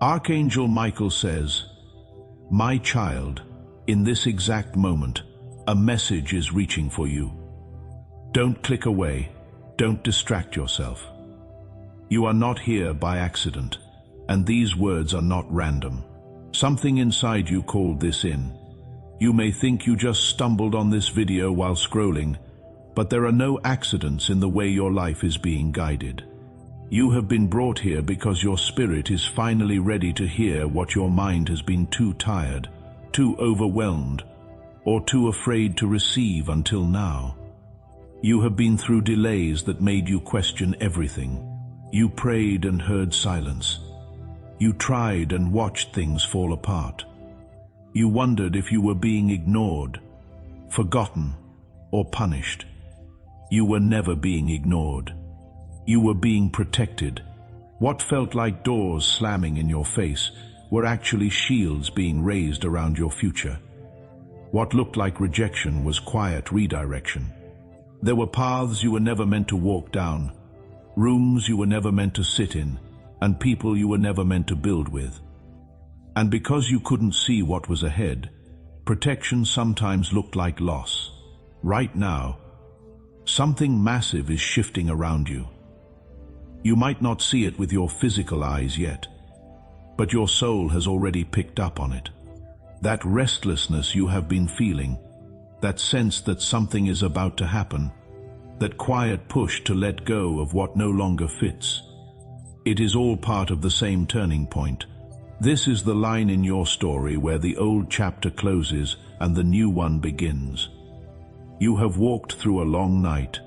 Archangel Michael says, "My child, in this exact moment, a message is reaching for you. Don't click away. Don't distract yourself. You are not here by accident, and these words are not random. Something inside you called this in. You may think you just stumbled on this video while scrolling, but there are no accidents in the way your life is being guided. You have been brought here because your spirit is finally ready to hear what your mind has been too tired, too overwhelmed, or too afraid to receive until now. You have been through delays that made you question everything. You prayed and heard silence. You tried and watched things fall apart. You wondered if you were being ignored, forgotten, or punished. You were never being ignored. You were being protected. What felt like doors slamming in your face were actually shields being raised around your future. What looked like rejection was quiet redirection. There were paths you were never meant to walk down, rooms you were never meant to sit in, and people you were never meant to build with. And because you couldn't see what was ahead, protection sometimes looked like loss. Right now, something massive is shifting around you. You might not see it with your physical eyes yet, but your soul has already picked up on it. That restlessness you have been feeling, that sense that something is about to happen, that quiet push to let go of what no longer fits. It is all part of the same turning point. This is the line in your story where the old chapter closes and the new one begins. You have walked through a long night.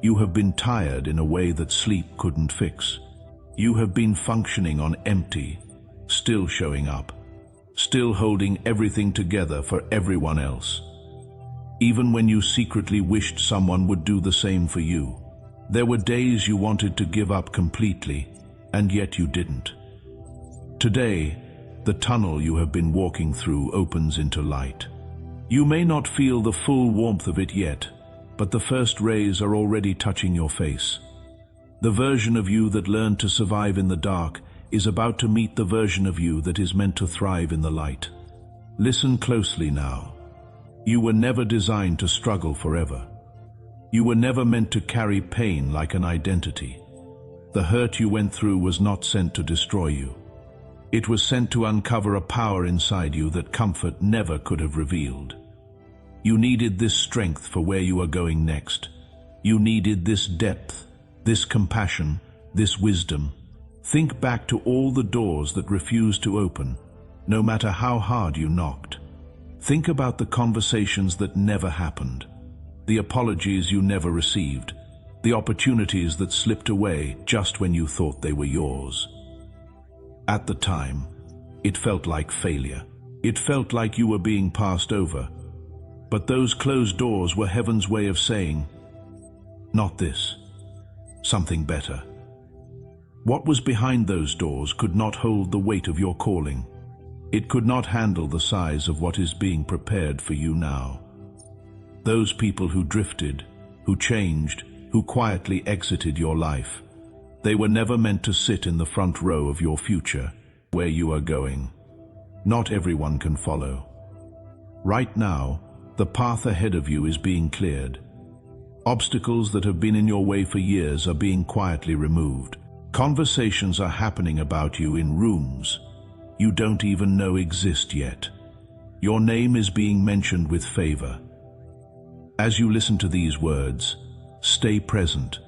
You have been tired in a way that sleep couldn't fix. You have been functioning on empty, still showing up, still holding everything together for everyone else. Even when you secretly wished someone would do the same for you. There were days you wanted to give up completely, and yet you didn't. Today, the tunnel you have been walking through opens into light. You may not feel the full warmth of it yet, but the first rays are already touching your face. The version of you that learned to survive in the dark is about to meet the version of you that is meant to thrive in the light. Listen closely now. You were never designed to struggle forever. You were never meant to carry pain like an identity. The hurt you went through was not sent to destroy you. It was sent to uncover a power inside you that comfort never could have revealed. You needed this strength for where you are going next. You needed this depth, this compassion, this wisdom. Think back to all the doors that refused to open, no matter how hard you knocked. Think about the conversations that never happened, the apologies you never received, the opportunities that slipped away just when you thought they were yours. At the time, it felt like failure. It felt like you were being passed over. But those closed doors were heaven's way of saying, "Not this. Something better." What was behind those doors could not hold the weight of your calling. It could not handle the size of what is being prepared for you now. Those people who drifted, who changed, who quietly exited your life, they were never meant to sit in the front row of your future, where you are going. Not everyone can follow. Right now, the path ahead of you is being cleared. Obstacles that have been in your way for years are being quietly removed. Conversations are happening about you in rooms you don't even know exist yet. Your name is being mentioned with favor. As you listen to these words, stay present.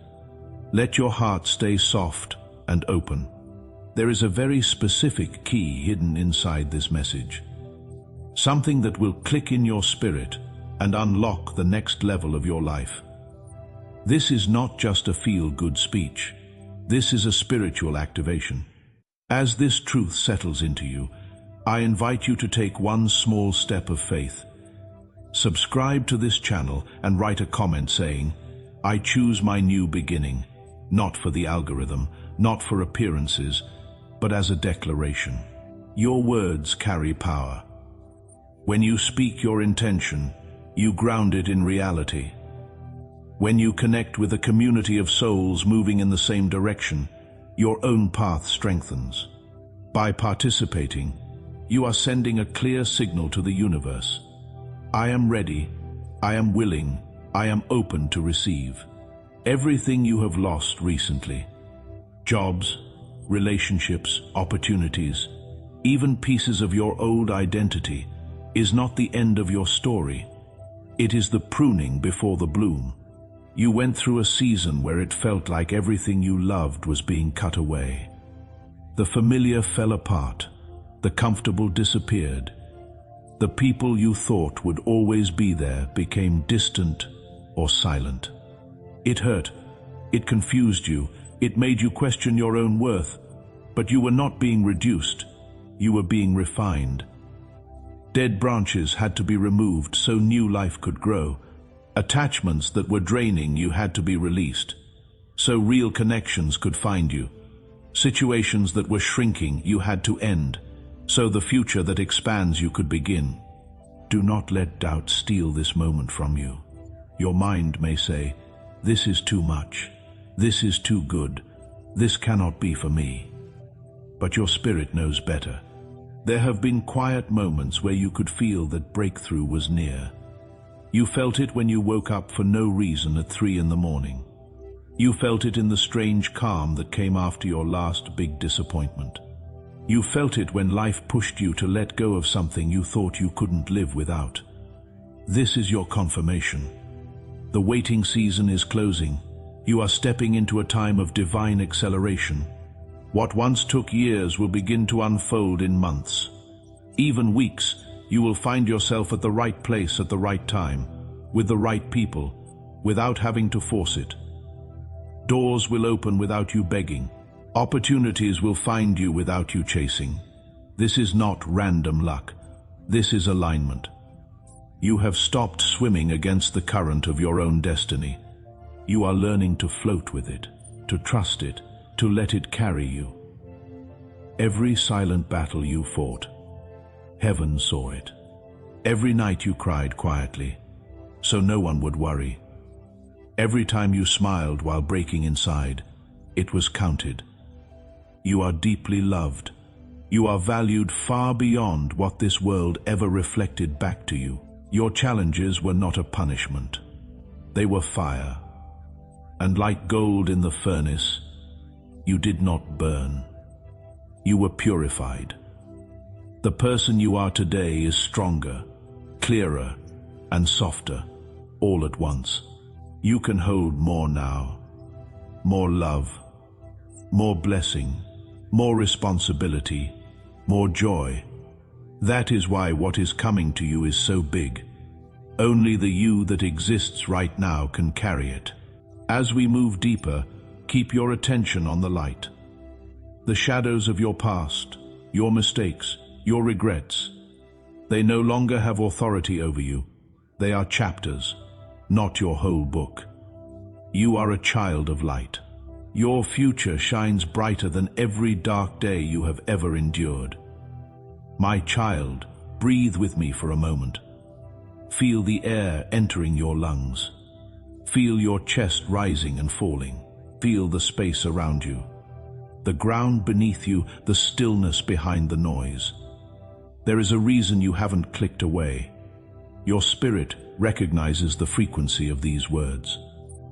Let your heart stay soft and open. There is a very specific key hidden inside this message. Something that will click in your spirit and unlock the next level of your life. This is not just a feel-good speech. This is a spiritual activation. As this truth settles into you, I invite you to take one small step of faith. Subscribe to this channel and write a comment saying, "I choose my new beginning," not for the algorithm, not for appearances, but as a declaration. Your words carry power. When you speak your intention, you ground it in reality. When you connect with a community of souls moving in the same direction, your own path strengthens. By participating, you are sending a clear signal to the universe. I am ready, I am willing, I am open to receive. Everything you have lost recently, jobs, relationships, opportunities, even pieces of your old identity, is not the end of your story. It is the pruning before the bloom. You went through a season where it felt like everything you loved was being cut away. The familiar fell apart, the comfortable disappeared. The people you thought would always be there became distant or silent. It hurt, it confused you, it made you question your own worth, but you were not being reduced, you were being refined. Dead branches had to be removed so new life could grow. Attachments that were draining you had to be released, so real connections could find you. Situations that were shrinking you had to end, so the future that expands you could begin. Do not let doubt steal this moment from you. Your mind may say, "This is too much. This is too good. This cannot be for me." But your spirit knows better. There have been quiet moments where you could feel that breakthrough was near. You felt it when you woke up for no reason at 3 in the morning. You felt it in the strange calm that came after your last big disappointment. You felt it when life pushed you to let go of something you thought you couldn't live without. This is your confirmation. The waiting season is closing. You are stepping into a time of divine acceleration. What once took years will begin to unfold in months. Even weeks, you will find yourself at the right place at the right time, with the right people, without having to force it. Doors will open without you begging. Opportunities will find you without you chasing. This is not random luck. This is alignment. You have stopped swimming against the current of your own destiny. You are learning to float with it, to trust it, to let it carry you. Every silent battle you fought, heaven saw it. Every night you cried quietly, so no one would worry. Every time you smiled while breaking inside, it was counted. You are deeply loved. You are valued far beyond what this world ever reflected back to you. Your challenges were not a punishment. They were fire. And like gold in the furnace, you did not burn. You were purified. The person you are today is stronger, clearer, and softer, all at once. You can hold more now. More love, more blessing, more responsibility, more joy. That is why what is coming to you is so big. Only the you that exists right now can carry it. As we move deeper, keep your attention on the light. The shadows of your past, your mistakes, your regrets, they no longer have authority over you. They are chapters, not your whole book. You are a child of light. Your future shines brighter than every dark day you have ever endured. My child, breathe with me for a moment. Feel the air entering your lungs. Feel your chest rising and falling. Feel the space around you. The ground beneath you, the stillness behind the noise. There is a reason you haven't clicked away. Your spirit recognizes the frequency of these words.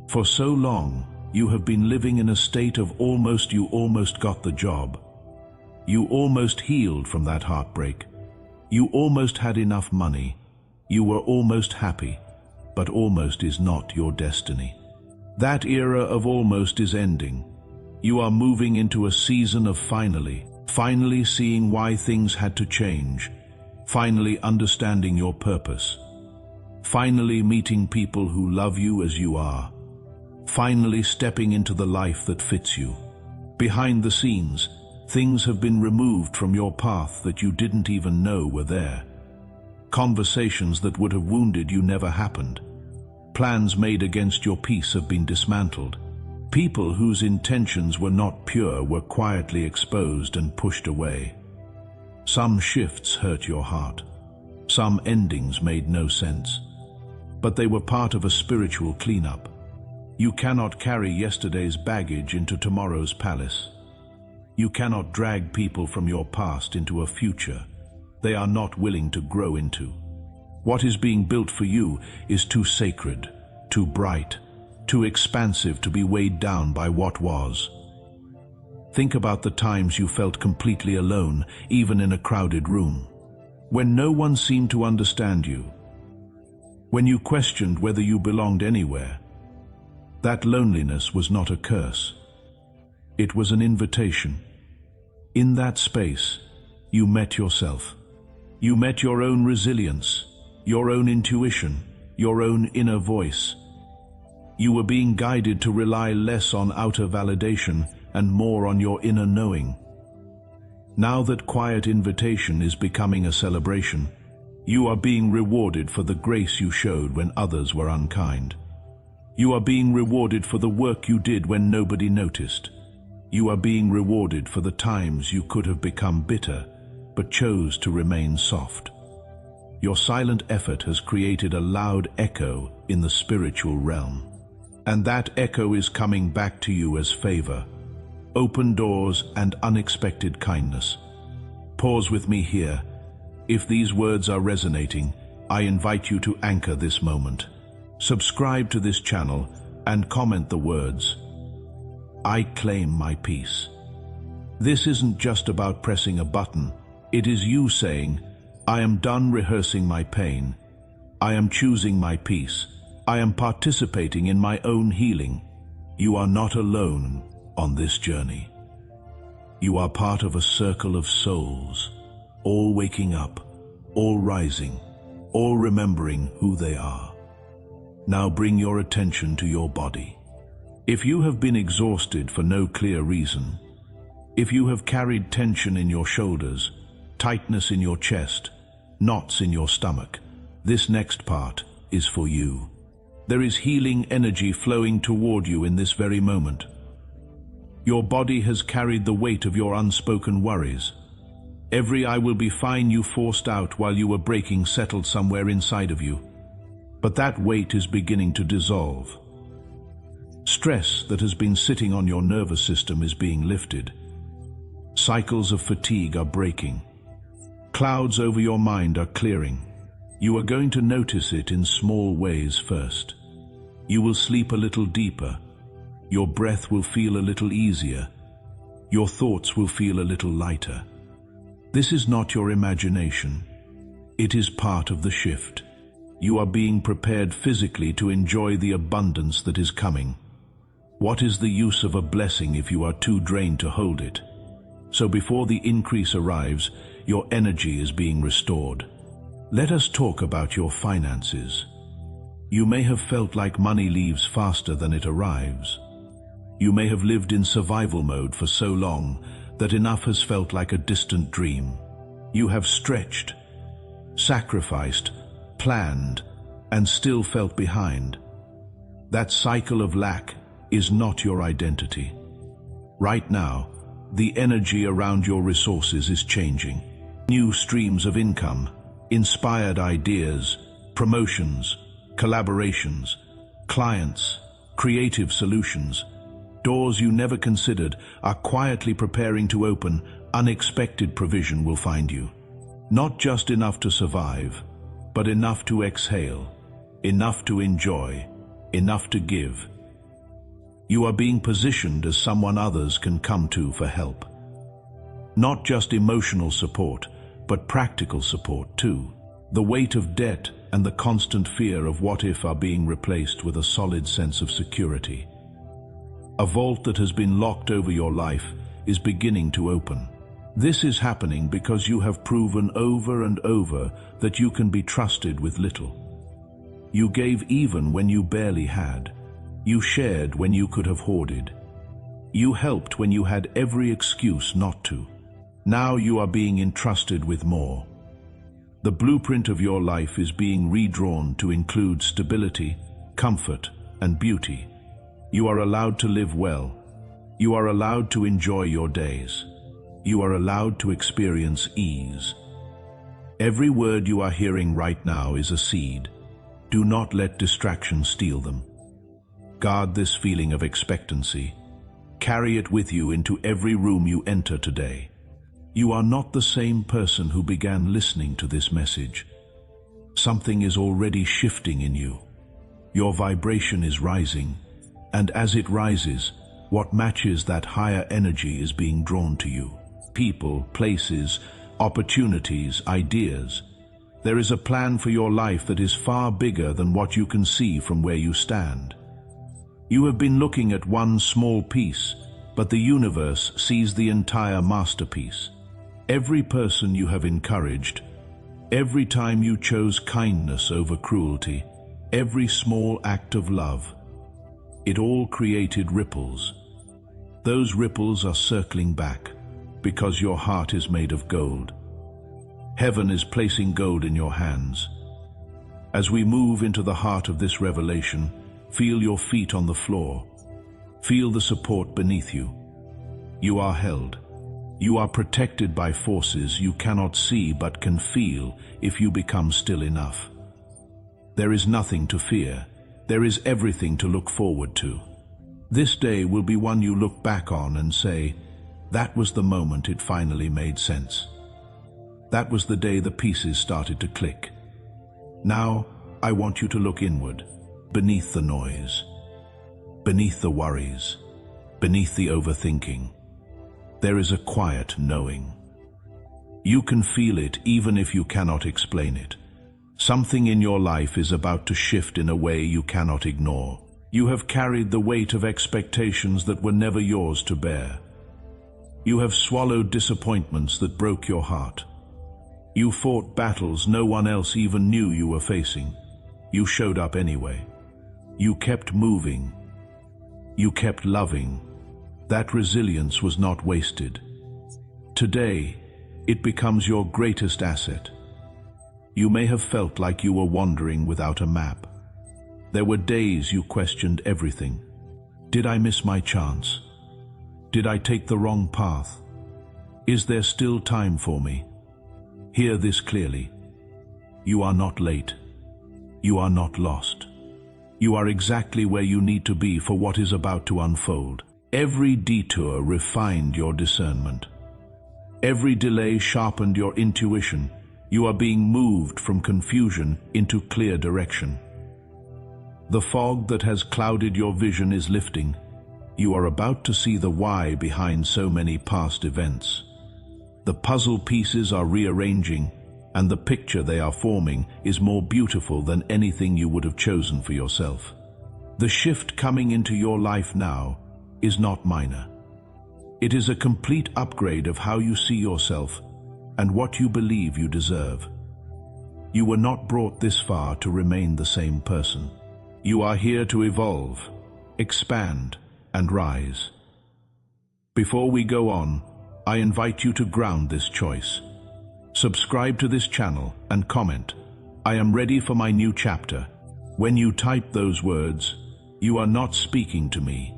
For so long, you have been living in a state of almost. You almost got the job. You almost healed from that heartbreak. You almost had enough money. You were almost happy, but almost is not your destiny. That era of almost is ending. You are moving into a season of finally seeing why things had to change, finally understanding your purpose, finally meeting people who love you as you are, finally stepping into the life that fits you. Behind the scenes, things have been removed from your path that you didn't even know were there. Conversations that would have wounded you never happened. Plans made against your peace have been dismantled. People whose intentions were not pure were quietly exposed and pushed away. Some shifts hurt your heart. Some endings made no sense. But they were part of a spiritual cleanup. You cannot carry yesterday's baggage into tomorrow's palace. You cannot drag people from your past into a future they are not willing to grow into. What is being built for you is too sacred, too bright, too expansive to be weighed down by what was. Think about the times you felt completely alone, even in a crowded room. When no one seemed to understand you. When you questioned whether you belonged anywhere. That loneliness was not a curse. It was an invitation. In that space, you met yourself. You met your own resilience, your own intuition, your own inner voice. You were being guided to rely less on outer validation and more on your inner knowing. Now that quiet invitation is becoming a celebration, you are being rewarded for the grace you showed when others were unkind. You are being rewarded for the work you did when nobody noticed. You are being rewarded for the times you could have become bitter, but chose to remain soft. Your silent effort has created a loud echo in the spiritual realm. And that echo is coming back to you as favor, open doors and unexpected kindness. Pause with me here. If these words are resonating, I invite you to anchor this moment. Subscribe to this channel and comment the words, "I claim my peace." This isn't just about pressing a button. It is you saying, "I am done rehearsing my pain. I am choosing my peace. I am participating in my own healing." You are not alone on this journey. You are part of a circle of souls, all waking up, all rising, all remembering who they are. Now bring your attention to your body. If you have been exhausted for no clear reason, if you have carried tension in your shoulders, tightness in your chest, knots in your stomach, this next part is for you. There is healing energy flowing toward you in this very moment. Your body has carried the weight of your unspoken worries. Every "I will be fine" you forced out while you were breaking settled somewhere inside of you. But that weight is beginning to dissolve. Stress that has been sitting on your nervous system is being lifted. Cycles of fatigue are breaking. Clouds over your mind are clearing. You are going to notice it in small ways first. You will sleep a little deeper. Your breath will feel a little easier. Your thoughts will feel a little lighter. This is not your imagination. It is part of the shift. You are being prepared physically to enjoy the abundance that is coming. What is the use of a blessing if you are too drained to hold it? So before the increase arrives, your energy is being restored. Let us talk about your finances. You may have felt like money leaves faster than it arrives. You may have lived in survival mode for so long that enough has felt like a distant dream. You have stretched, sacrificed, planned, and still felt behind. That cycle of lack is not your identity. Right now, the energy around your resources is changing. New streams of income, inspired ideas, promotions, collaborations, clients, creative solutions, doors you never considered are quietly preparing to open. Unexpected provision will find you. Not just enough to survive, but enough to exhale, enough to enjoy, enough to give. You are being positioned as someone others can come to for help. Not just emotional support, but practical support too. The weight of debt and the constant fear of what if are being replaced with a solid sense of security. A vault that has been locked over your life is beginning to open. This is happening because you have proven over and over that you can be trusted with little. You gave even when you barely had. You shared when you could have hoarded. You helped when you had every excuse not to. Now you are being entrusted with more. The blueprint of your life is being redrawn to include stability, comfort, and beauty. You are allowed to live well. You are allowed to enjoy your days. You are allowed to experience ease. Every word you are hearing right now is a seed. Do not let distraction steal them. Guard this feeling of expectancy. Carry it with you into every room you enter today. You are not the same person who began listening to this message. Something is already shifting in you. Your vibration is rising, and as it rises, what matches that higher energy is being drawn to you. People, places, opportunities, ideas. There is a plan for your life that is far bigger than what you can see from where you stand. You have been looking at one small piece, but the universe sees the entire masterpiece. Every person you have encouraged, every time you chose kindness over cruelty, every small act of love, it all created ripples. Those ripples are circling back, because your heart is made of gold. Heaven is placing gold in your hands. As we move into the heart of this revelation, feel your feet on the floor. Feel the support beneath you. You are held. You are protected by forces you cannot see but can feel if you become still enough. There is nothing to fear. There is everything to look forward to. This day will be one you look back on and say, that was the moment it finally made sense. That was the day the pieces started to click. Now, I want you to look inward, beneath the noise, beneath the worries, beneath the overthinking. There is a quiet knowing. You can feel it even if you cannot explain it. Something in your life is about to shift in a way you cannot ignore. You have carried the weight of expectations that were never yours to bear. You have swallowed disappointments that broke your heart. You fought battles no one else even knew you were facing. You showed up anyway. You kept moving. You kept loving. That resilience was not wasted. Today, it becomes your greatest asset. You may have felt like you were wandering without a map. There were days you questioned everything. Did I miss my chance? Did I take the wrong path? Is there still time for me? Hear this clearly. You are not late. You are not lost. You are exactly where you need to be for what is about to unfold. Every detour refined your discernment. Every delay sharpened your intuition. You are being moved from confusion into clear direction. The fog that has clouded your vision is lifting. You are about to see the why behind so many past events. The puzzle pieces are rearranging, and the picture they are forming is more beautiful than anything you would have chosen for yourself. The shift coming into your life now is not minor. It is a complete upgrade of how you see yourself and what you believe you deserve. You were not brought this far to remain the same person. You are here to evolve, expand, and rise. Before we go on, I invite you to ground this choice. Subscribe to this channel and comment, "I am ready for my new chapter." When you type those words, you are not speaking to me.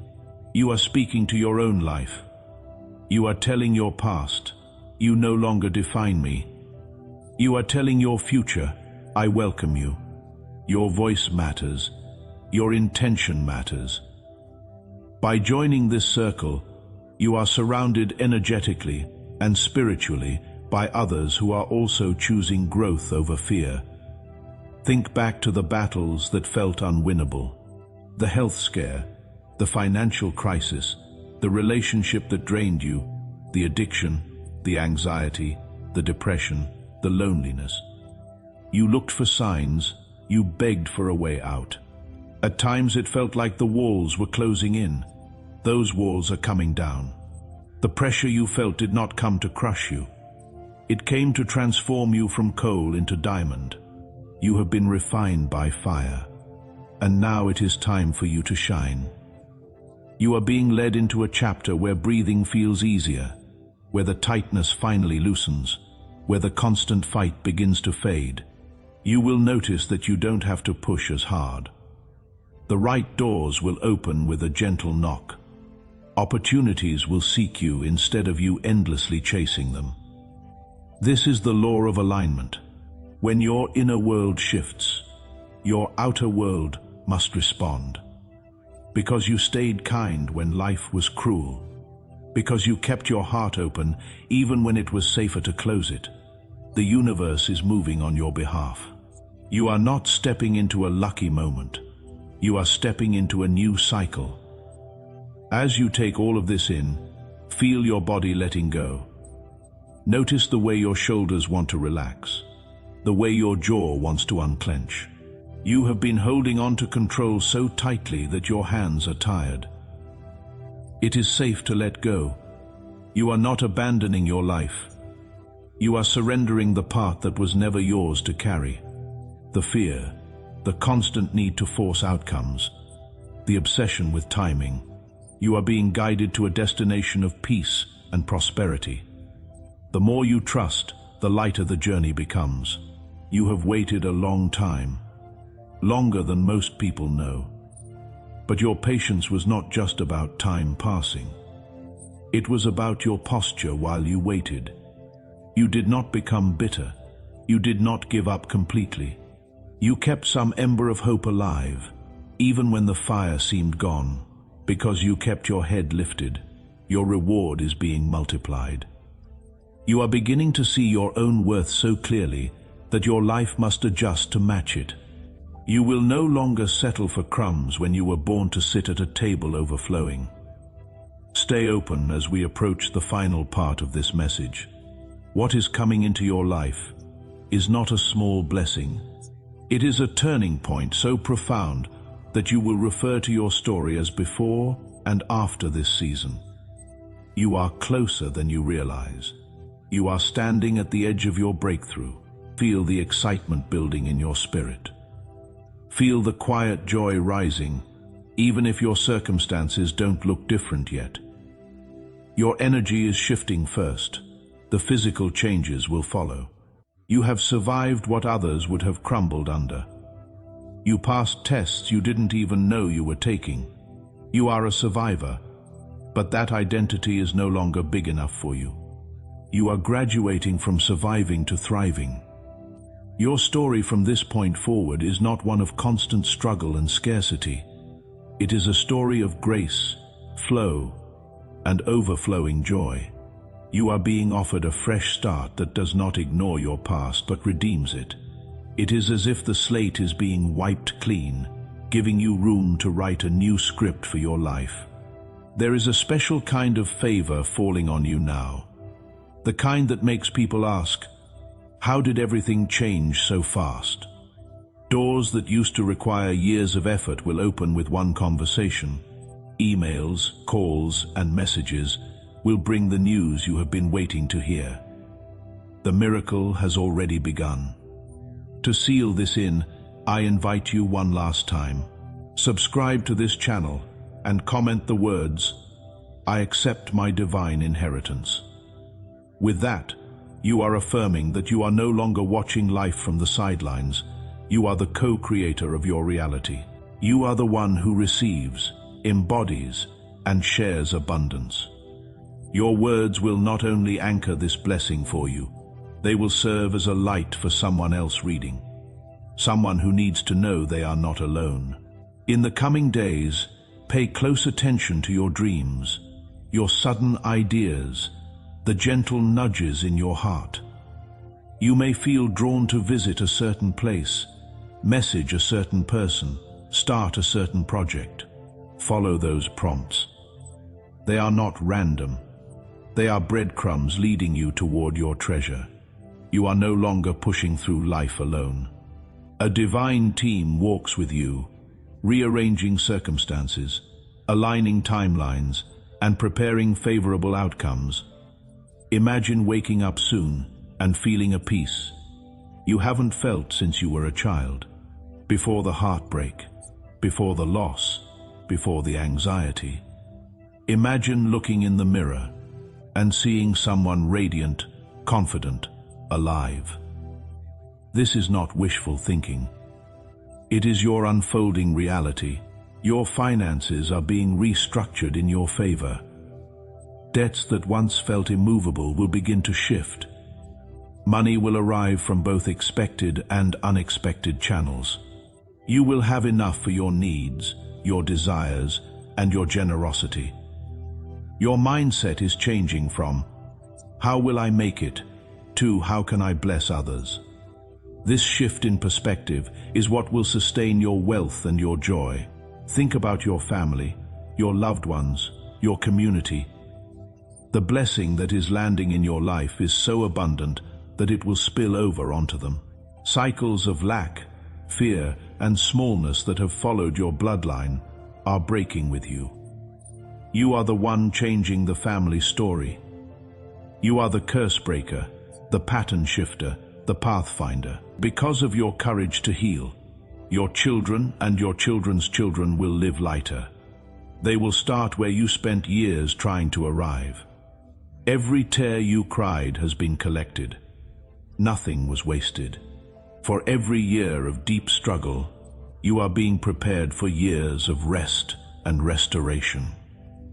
You are speaking to your own life. You are telling your past, "You no longer define me." You are telling your future, "I welcome you." Your voice matters. Your intention matters. By joining this circle, you are surrounded energetically and spiritually by others who are also choosing growth over fear. Think back to the battles that felt unwinnable. The health scare, the financial crisis, the relationship that drained you, the addiction, the anxiety, the depression, the loneliness. You looked for signs, you begged for a way out. At times it felt like the walls were closing in. Those walls are coming down. The pressure you felt did not come to crush you. It came to transform you from coal into diamond. You have been refined by fire, and now it is time for you to shine. You are being led into a chapter where breathing feels easier, where the tightness finally loosens, where the constant fight begins to fade. You will notice that you don't have to push as hard. The right doors will open with a gentle knock. Opportunities will seek you instead of you endlessly chasing them. This is the law of alignment. When your inner world shifts, your outer world must respond. because you stayed kind when life was cruel, because you kept your heart open even when it was safer to close it. The universe is moving on your behalf. You are not stepping into a lucky moment. You are stepping into a new cycle. As you take all of this in, feel your body letting go. Notice the way your shoulders want to relax, the way your jaw wants to unclench. You have been holding on to control so tightly that your hands are tired. It is safe to let go. You are not abandoning your life. You are surrendering the part that was never yours to carry. The fear, the constant need to force outcomes, the obsession with timing. You are being guided to a destination of peace and prosperity. The more you trust, the lighter the journey becomes. You have waited a long time, longer than most people know. But your patience was not just about time passing. It was about your posture while you waited. You did not become bitter. You did not give up completely. You kept some ember of hope alive, even when the fire seemed gone. Because you kept your head lifted, your reward is being multiplied. You are beginning to see your own worth so clearly that your life must adjust to match it. You will no longer settle for crumbs when you were born to sit at a table overflowing. Stay open as we approach the final part of this message. What is coming into your life is not a small blessing. It is a turning point so profound that you will refer to your story as before and after this season. You are closer than you realize. You are standing at the edge of your breakthrough. Feel the excitement building in your spirit. Feel the quiet joy rising, even if your circumstances don't look different yet. Your energy is shifting first. The physical changes will follow. You have survived what others would have crumbled under. You passed tests you didn't even know you were taking. You are a survivor, but that identity is no longer big enough for you. You are graduating from surviving to thriving. Your story from this point forward is not one of constant struggle and scarcity. It is a story of grace, flow, and overflowing joy. You are being offered a fresh start that does not ignore your past but redeems it. It is as if the slate is being wiped clean, giving you room to write a new script for your life. There is a special kind of favor falling on you now. The kind that makes people ask, how did everything change so fast? Doors that used to require years of effort will open with one conversation. Emails, calls, and messages will bring the news you have been waiting to hear. The miracle has already begun. To seal this in, I invite you one last time. Subscribe to this channel and comment the words, "I accept my divine inheritance." With that, you are affirming that you are no longer watching life from the sidelines. You are the co-creator of your reality. You are the one who receives, embodies, and shares abundance. Your words will not only anchor this blessing for you, they will serve as a light for someone else reading, someone who needs to know they are not alone. In the coming days, pay close attention to your dreams, your sudden ideas, the gentle nudges in your heart. You may feel drawn to visit a certain place, message a certain person, start a certain project. Follow those prompts. They are not random. They are breadcrumbs leading you toward your treasure. You are no longer pushing through life alone. A divine team walks with you, rearranging circumstances, aligning timelines, and preparing favorable outcomes. Imagine waking up soon and feeling a peace you haven't felt since you were a child. Before the heartbreak, before the loss, before the anxiety. Imagine looking in the mirror and seeing someone radiant, confident, alive. This is not wishful thinking. It is your unfolding reality. Your finances are being restructured in your favor. Debts that once felt immovable will begin to shift. Money will arrive from both expected and unexpected channels. You will have enough for your needs, your desires, and your generosity. Your mindset is changing from, "How will I make it?" to, "How can I bless others?" This shift in perspective is what will sustain your wealth and your joy. Think about your family, your loved ones, your community. The blessing that is landing in your life is so abundant that it will spill over onto them. Cycles of lack, fear, and smallness that have followed your bloodline are breaking with you. You are the one changing the family story. You are the curse breaker, the pattern shifter, the pathfinder. Because of your courage to heal, your children and your children's children will live lighter. They will start where you spent years trying to arrive. Every tear you cried has been collected. Nothing was wasted. For every year of deep struggle, you are being prepared for years of rest and restoration.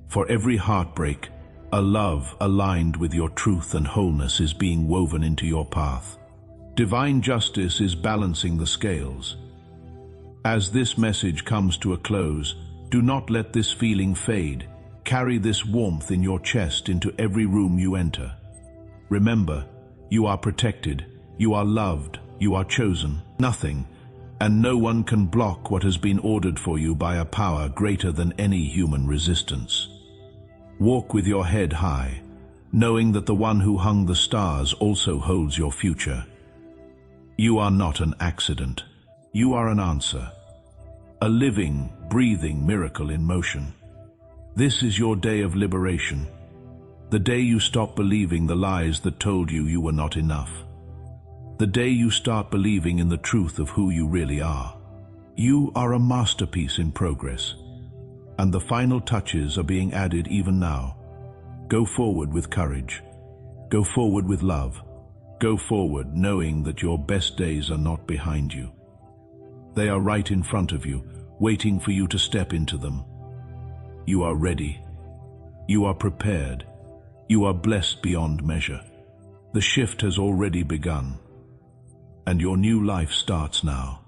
For every heartbreak, a love aligned with your truth and wholeness is being woven into your path. Divine justice is balancing the scales. As this message comes to a close, do not let this feeling fade. Carry this warmth in your chest into every room you enter. Remember, you are protected, you are loved, you are chosen. Nothing and no one can block what has been ordered for you by a power greater than any human resistance. Walk with your head high, knowing that the one who hung the stars also holds your future. You are not an accident. You are an answer. A living, breathing miracle in motion. This is your day of liberation. The day you stop believing the lies that told you you were not enough. The day you start believing in the truth of who you really are. You are a masterpiece in progress, and the final touches are being added even now. Go forward with courage. Go forward with love. Go forward knowing that your best days are not behind you. They are right in front of you, waiting for you to step into them. You are ready. You are prepared. You are blessed beyond measure. The shift has already begun, and your new life starts now.